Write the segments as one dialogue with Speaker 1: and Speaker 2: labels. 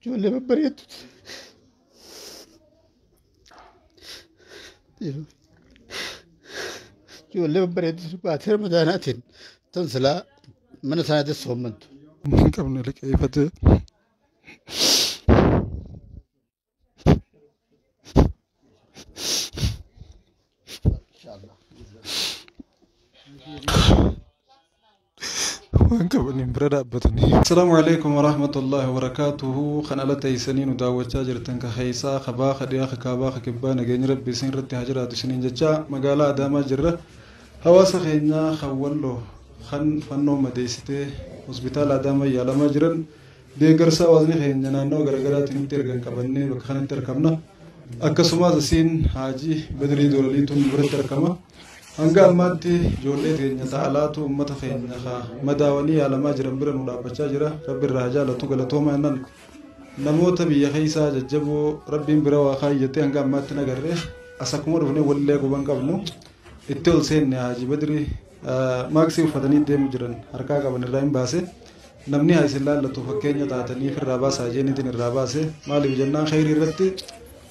Speaker 1: ijoollee babbareeddu ijoollee babbareeddu baatee ramadaanaatiin tan silaa mana isaaniitti soommantu.
Speaker 2: Hin qabne liqeeffatee waan qabaniin bira dhaabbatanii. Assalaamu alaikum warahmatullahi wabarakaatuhu. Kan ala teessanii nu daawwachaa jirtan ka keessaa kabaa kadhiyaa ka kaabaa ka kibbaa nageenya rabbi isin irratti haa jiraatu isiniin jecha magaalaa Adaamaa jirra. Hawaasa keenyaa kan walloo kan fannoo madeessitee hospitaala Adaamaa yaalamaa jiran deeggarsa hawaasni keenya naannoo garaagaraatiin itti ergan qabannee bakka kanatti argamna. Akkasumas asiin Haajii Badirii Doolaliituun biratti argama. Hanga ammaatti ijoollee keenya ta'alaatu uummata keenya madaawanii yaalamaa jiran bira nu dhaabbachaa jira. Rabbi irraa jaalatu galatooma jennaan namoota biyya keessaa jajjaboo rabbiin bira waa kaayyatee hanga ammaatti nagarree as akkuma dhufnee wallee guban qabnu itti ol seenne Haajii Badirii maaksii uffatanii deemu jiran harkaa qaban irraa hin baase namni haa isin laallatu fakkeenya taataniif irraa baasaa jeenitiin irraa baase maaliif jennaan khayrii irratti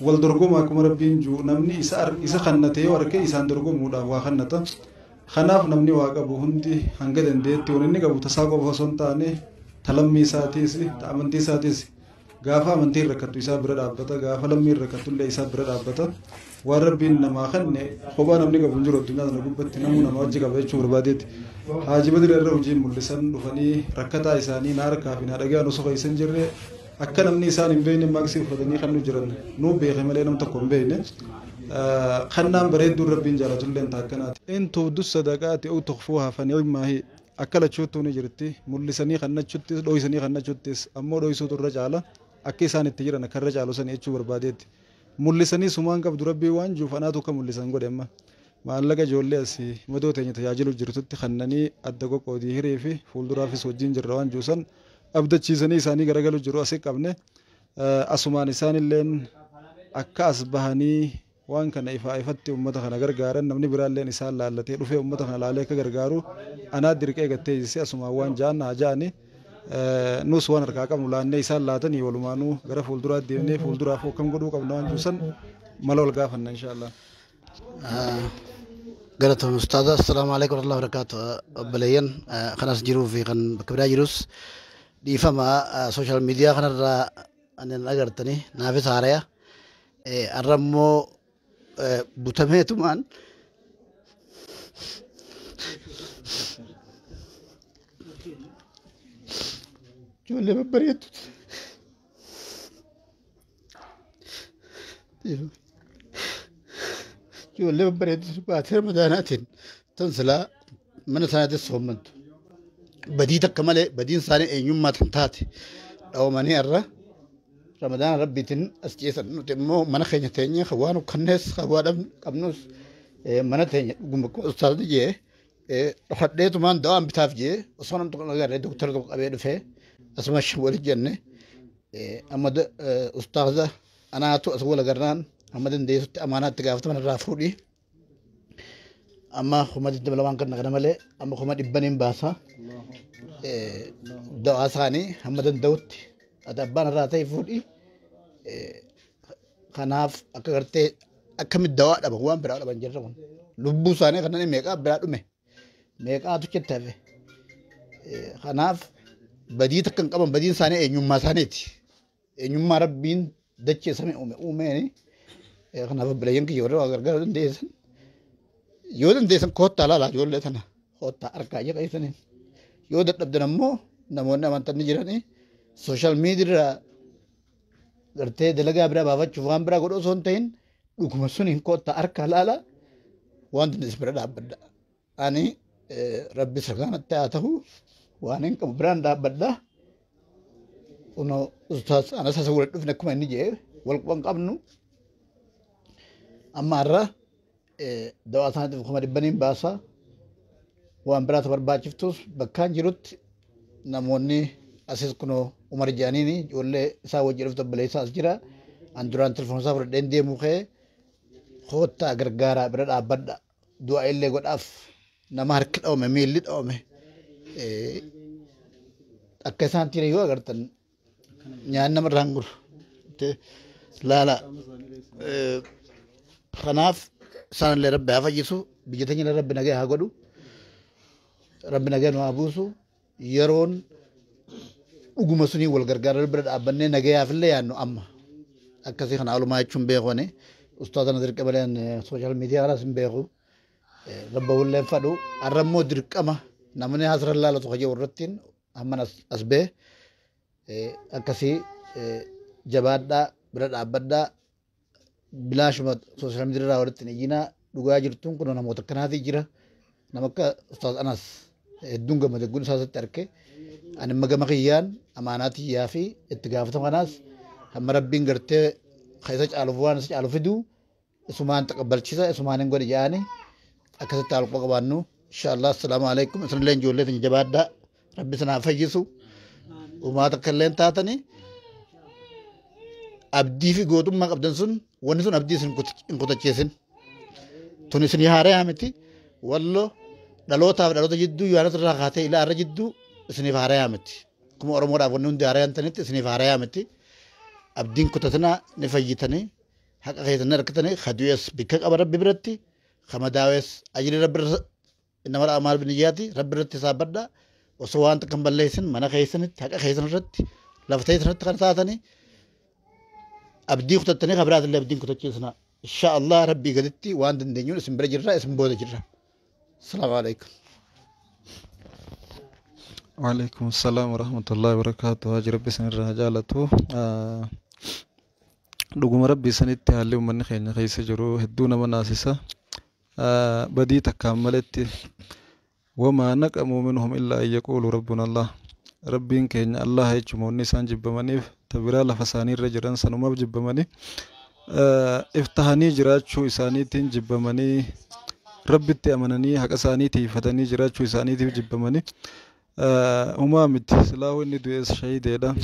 Speaker 2: wal dorgoma akkuma rabbiin juu namni isa kannate yoo arge isaan dorgomuudhaaf waa kannata. Kanaaf namni waa qabu hundi hanga dandeetti waan inni qabu tasaa qofa osoo hin taane talammii isaatiis amantii isaatiis gaafa amantii rakkattu isaa bira dhaabbata gaafa lammii rakkattullee isaa bira dhaabbata. Waan rabbiin namaa kanne kophaa namni qabu hin jiru addunyaa kana gubbatti namuu nama wajji qaba jechuu barbaadeetti. Haajii Badirii irra hojii mul'isan dhufanii rakkataa isaanii na harkaa fi na dhagaan osoo keessan jirre akka namni isaan hin beekne maaksii uffatanii kan nu jiran nuu beeke malee nam tokko hin beekne. Kannaan bareedduu rabbiin jaalatullee taakkanaati. In tuubdus sadaqaati ou tuqfuuhaa fani'imaahi akka lachuuttuu ni jirti mul'isanii kannachuttis dhoysanii kannachuttis ammoo dhoysuutu irra caala akka isaan itti jiran akka irra caalu sanii jechuu barbaadeetti. Mul'isanii sumaan qabdu rabbii waan juuf anaatu akka mul'isan godhe amma maallaqa ijoollee asii madoo teenya tajaajilu jirtutti kannanii adda qoqqoodii hiree fi fuulduraafis wajjin jirra waan juusan abdachiisanii isaanii garagalu jiru asii qabne asumaan isaanilleen akka as bahanii waan kana ifaa ifatti uummata kana gargaaran namni biraalleen isaan laallatee dhufee uummata kana laalee akka gargaaru anaa dirqee gattee jisse asumaan waan ja'an haa ja'ani nus waan harkaa qabnu laannee isaan laatanii walumaanuu gara fuulduraa deemnee fuulduraaf akkam godhuu qabna waan juusan mala wal gaafanna inshaAllah.
Speaker 1: Galatoom ustaaza assalaamu alaikum warahmatullahi wabarakaatu. Obboleeyyan kanas jiruu fi kan bakka biraa jirus dhiifama sooshaal miidiyaa kanarraa annen agartanii naafis haaraya har'a immoo butameetumaan ijoollee babbareeddu ijoollee babbareeddu baatee ramadaanaatiin tan silaa mana isaaniitti soommantu. Badii takka malee badiin isaanii eenyummaa tan taate dhawamanii irra ramadaan rabbiitiin as ceesan nuti immoo mana keenya teenye kan waan ukkannees kan waa qabnus mana teenya dhuguma ustaazii jee dhokadheetumaan dawaan bitaaf jee osoo nam tokko agarree doktara tokko qabee dhufee asuma walit jenne amma ustaaza anaatu as wal agarraan amma dandeessutti amaanaatti gaafataman irraa fuudhii amma kuma dabalamaan kan kana malee amma kuma dhibbaniin baasa dawaa isaanii hamma danda'utti abbaan irraa ta'e fuudhii kanaaf akka gartee akkamitti dawaa dhaban waan biraa dhaban jirra kun lubbuu isaanii kanneen meeqaa biraa dhume meeqaatu jettee hafe kanaaf badii takka hin qaban badiin isaanii eenyummaa isaaniiti eenyummaa rabbiin dachee samii uumeeni kanaaf obboleeyyan kiyya warra waa gargaaruu dandeessan yoo dandeessan koottaa laalaa ijoollee tana koottaa harkaa jedhaniin yoo dadhabdan ammoo namoonni amantanii jiranii sooshaal miidiyaa gartee dalagaa biraa baafachuuf waan biraa godhuu osoo hin ta'in dhuguma suniin koottaa harkaa laalaa waan dandeessu bira dhaabbadha. Ani rabbi sirkaanatti haa ta'u waan hin qabu biraan dhaabbadha. Kuno ustaas anas hasa wal dhufne akkuma inni jee wal quban qabnu amma har'a dawaa isaaniitiif kuma dhibbaniin baasa waan biraatu barbaachiftus bakkaan jirutti namoonni asis kunoo Umar Jaaniini ijoollee isaa wajjin dhuftu obboleessaa as jira an duraan telefoon isaa fudhadheen deemuu ka'ee koottaa gargaaraa bira dhaabbadha du'a illee godhaaf nama harki dhawame miilli dhawame akka isaan tiire yoo agartan nyaanni namarraa hin gulu laala kanaaf isaanillee rabbi haa fayyisu biyya teenya rabbi nagee haa godhu rabbi nagee nu haa buusu yeroon dhuguma sunii wal gargaara bira dhaabbannee nagayaafillee yaannu amma akkasii kana alumaa jechuun beekone ustaazana dirqamaleen sooshaal miidiyaa kanaas hin beeku rabba hulleen fadhu arrammoo dirqama namni haasira laalatu hojii irrattiin amman as bee akkasii jabaadhaa bira dhaabbadhaa bilaashuma sooshaal miidiyaa irraa walitti ijinaa dhugaa jirtuun kun namoota akkanaatii jira nama akka ustaaz anas hedduun gammade gun isaatti arke ani magama kiyyaan amaanaatii yaa fi itti gaafatama kanaas hamma rabbiin gartee keessa caaluuf waan isa caalu fiduu isumaan taqabbalchiisa isumaan hin godhe jaani akkasitti haalqoo qabaannu inshallah assalaamu alaikum isinillee ijoollee teenya jabaadhaa rabbi sanaa fayyisu uumaata akka illee taatanii abdii fi gootummaa qabdan sun wanni sun abdii isin hin kutacheessin tun isinii haaree miti wallo dhalootaaf dhaloota jidduu yohaannis irraa kaatee ilaa irra jidduu isiniif haaree miti kuma oromoodhaaf wanni hundi haaree tanitti isiniif haaree miti abdiin kutatinaa ni fayyitanii haqa keessanii harkatanii kadu'ees bikka qaba rabbi biratti kamadaawes ajiri rabbi innama amaal biniyyaati rabbi irratti saabadhaa osoo waan takka hin balleessin mana keessanitti haqa keessan irratti lafa teessanitti kan taatanii abdii kutattanii kabiraatillee abdiin kutachiisnaa insha Allah rabbii gaditti waan dandeenyuun isin bira jirra isin booda jirra. Assalamu alaikum.
Speaker 2: وعليكم السلام ورحمة الله وبركاته. هاجي ربي سن الرجالته dhuguma rabbii sanitti haalli uummanni keenya keessa jiru hedduu nama naasisa badii takkaan maletti wamaa naqamuu minhum illaa an yaquulu rabbuna Allah rabbiin keenya Allah jechuun wanni isaan jibbamaniif tabiraa lafa isaanii irra jiran sanumaaf jibbamanii iftahanii jiraachuu isaaniitiin jibbamanii rabbitti amananii haqa isaanii tiifatanii jiraachuu isaaniitiif jibbamanii humaa miti silaa inni du'ees shahiideedha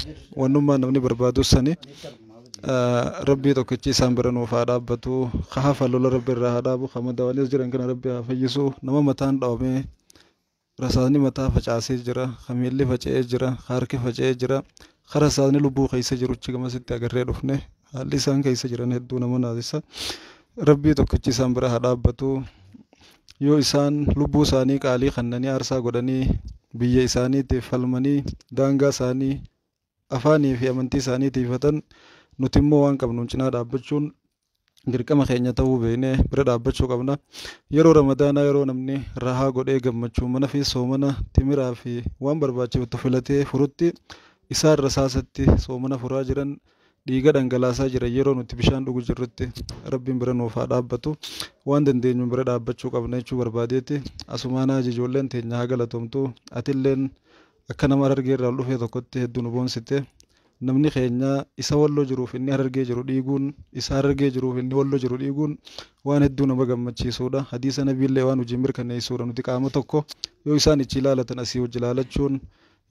Speaker 2: wannummaa namni barbaadu sanii rabbii tokkichi isaan bira nuuf haa dhaabbatu hafa lola rabbi irraa haa dhaabu kamadawaniis jiran kana rabbi haa fayyisu nama mataan dhaawamee rasaasni mataa facaasee jira miilli faca'ee jira harki faca'ee jira rasaasni lubbuu keessa jiruchi gamasitti agarree dhufne haalli isaan keessa jiran hedduu nama naasisa rabbii tokkichi isaan bira haa dhaabbatu yoo isaan lubbuu isaanii qaalii kannanii aarsaa godhanii biyya isaaniitiif falmanii daangaa isaanii afaanii fi amantii isaanii tiifatan nuti immoo waan qabnu cinaa dhaabbachuun dirqama keenya ta'uu beeknee bira dhaabbachuu qabna yeroo ramadaanaa yeroo namni rahaa godhee gammachuu mana fi soomana timiraa fi waan barbaachifatu filatee furutti isaan rasaasatti soomana furaa jiran dhiiga dhangalaasaa jiran yeroo nuti bishaan dhugu jirrutti rabbiin bira nuuf haa dhaabbatu waan dandeenyu bira dhaabbachuu qabna jechuu barbaadeeti asumaanaa ijoolleen teenya haa galatoomtu atilleen akka nama Harargee irraa dhufee tokkotti hedduu nu boonsite namni keenya isa walloo jiruuf inni Harargee jiru dhiiguun isa Harargee jiruuf inni walloo jiru dhiiguun waan hedduu nama gammachiisuudha hadiisa nabiillee waan hojii mirkaneessuudha nuti qaama tokko yoo isaan ichi ilaalatan asii wajji ilaalachuun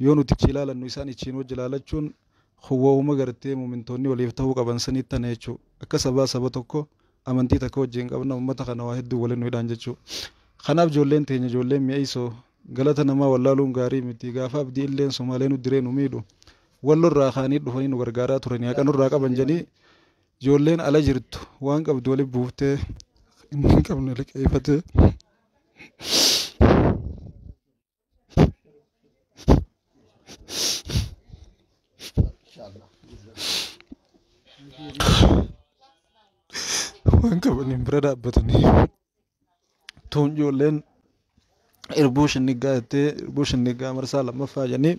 Speaker 2: yoo nuti ichi ilaalannu isaan ichiin wajji ilaalachuun huwwuma gartee muumintoonni waliif ta'uu qaban sanitti tana jechuudha akka saba tokko amantii takka wajjin qabna uummata kana waa hedduu waliin hidhaan jechuudha kanaaf ijoolleen teenya ijoolleen mi'eessoo galata namaa wallaaluun gaarii miti gaafa abdii illeen Somaalee nu diree nu miidhu wallo irraa kaanii dhufanii nu gargaaraa turanii haqa nurraa qaban jedhanii ijoolleen ala jirtu waan qabdu waliin buuftee inni hin qabne liqeeffatee waan qabaniin bira dhaabbatanii tuun ijoolleen irbuu shinnigaa jettee irbuu shinnigaa marsaa lammaffaa jedhanii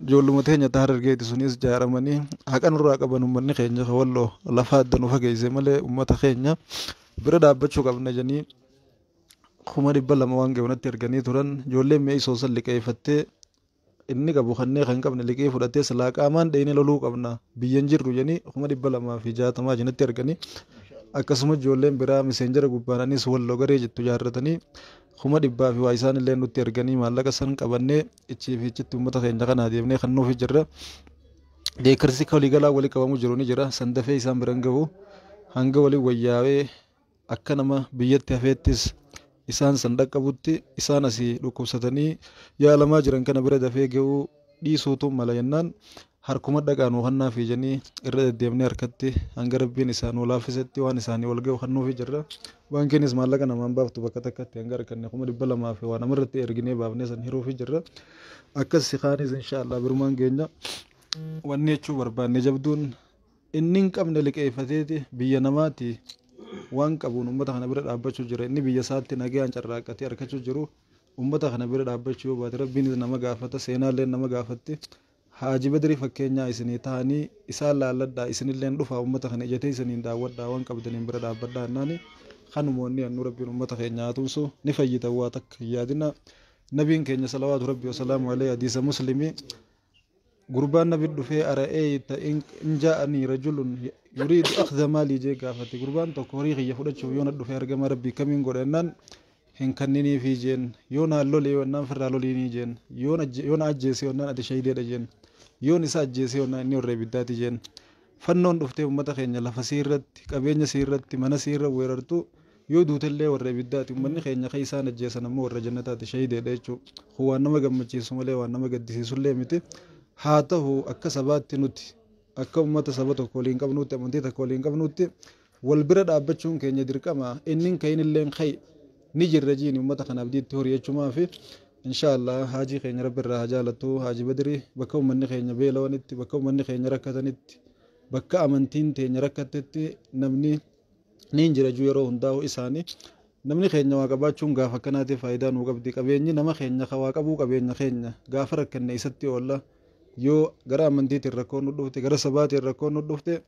Speaker 2: ijoolluma teenya Harargeeti sunis jaaramanii haqa nurraa qaban uummanni keenya walloo lafa adda nu fageesse malee uummata keenya bira dhaabbachuu qabna jedhanii 200 waan ga'uunatti erganii turan ijoolleen mi'eessoo san liqeeffattee inni qabu kanneen kan qabne liqee fudhattee silaa qaamaan dheenee loluu qabna biyyan jirru jedhanii 260 jinatti erganii akkasuma ijoolleen biraa miseenjara gubbaananis walloo garee jettu jaarratanii 100 fi waa isaan illee nutti erganii maallaqa san qabannee ichii fi ichitti uummata keenya kanaa deemnee kan nuuf jirra deekarsi waliigalaa walii qabamu jiru ni jira sandafee isaan biran gahu hanga walii wayyaawee akka nama biyyatti hafeettis isaan san dhaqqabutti isaan asii dhukkubsatanii yaalamaa jiran kana bira dafee gahuu dhiisuutu mala jennaan harkuma dhaqaanu kannaa fi jennii irra deddeemnee harkatti hanga rabbiin isaan walaafisetti waan isaanii wal ga'u kannuufi jirra. Waan keenyas maallaqa namaan baaftu bakka takkatti hanga harkanne 200,000 fi waan namarratti erginee baafnee san hiruufi jirra. Akkas sikaanis inshaallah birumaan keenya wanni jechuu barbaanne jabduun inni hin qabne liqeeffateeti biyya namaati waan qabuun ummata kana bira dhaabbachuu jira. Inni biyya isaatti nagaan carraaqqatee harkachuu jiru ummata kana bira dhaabbachuu yoo baate rabbiin nama gaafata, seenaallee nama gaafatti. Haaji Badrii fakkeenyaa isinii ta'anii isaan laalladhaa isinilleen dhufaa ummata kana ijatee isiniin daawwadhaa waan qabdaniin bira dhaabbadhaa jennaani kanumoonni annu rabbiin ummata keenya haa tumsu ni fayyitan waa takka yaadina. Nabiin keenya salawaatu rabbi wasalaamu alayhi hadiisa muslimii gurbaan nabi dhufee ara'eeyta in ja'anii rajulun yuriidu akhza maalii jee gaafate. Gurbaan tokko horii kiyya fudhachuuf yoona dhufee argama rabbii kamiin godha jennaan hin kanniniifi jeen, yoona hallolee yonnaan firraa loliinii jeen, yoona ajjeese yonnaan ati shahideedha jeen, yoon isa ajjeese yonnaan inni warra ibiddaati jeen. Fannoon dhuftee ummata keenya lafa siirratti qabeenya siirratti mana siirra weerartu yoo duutellee warra ibiddaati. Ummanni keenya kan isaan ajjeesan ammoo warra jannataati shahideedha jechuudha. Waan nama gammachiisu malee waan nama gaddisiisullee miti. Haa ta'u akka sabaatti nuti akka ummata saba tokko waliin qabnuutti amantii tokko waliin qabnuutti wal bira dhaabbachuun keenya dirqama. Inni ka'inilleen ka'e ni jirra jiini ummata kanaaf diitti horii jechumaa fi inshaallah haajii keenya rabbi irraa haa jaalattu. Haaji Badrii bakka ummanni keenya beelawanitti bakka ummanni keenya rakkatanitti bakka amantiin teenya rakkatetti namni ni jira juu yeroo hundaa'u isaanii. Namni keenya waa qabaachuun gaafa akkanaatiif faayidaa nuu qabdi. Qabeenyi nama keenya waa qabuu qabeenya keenya gaafa rakkanne isatti oolla. Yoo gara amantiitiin rakkoon nu dhufte gara sabaatiin rakkoon nu dhufte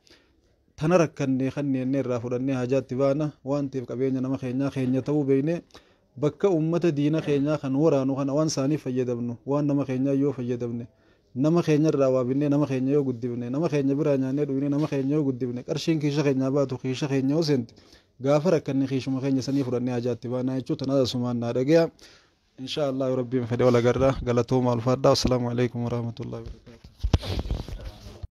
Speaker 2: tana rakkannee kanneenne irraa fudhannee haajaatti baana waan ta'eef qabeenya nama keenya ta'uu beekne bakka ummata diina keenyaa kan waraanu kana waan isaaniif fayyadamnu waan nama keenyaa yoo fayyadamne nama keenya irraa waa binnee nama keenya yoo guddifne nama keenya biraa nyaannee dhugne nama keenya yoo guddifne qarshiin kiisha keenyaa baatu kiisha keenya yoo seente gaafa rakkanne kiishuma keenya sanii fudhannee haajaatti baana jechuu tana asumaan naa dhagaya. إن شاء الله ربي مفدي ولا قرة قالتهم الفردا والسلام عليكم ورحمة الله وبركاته.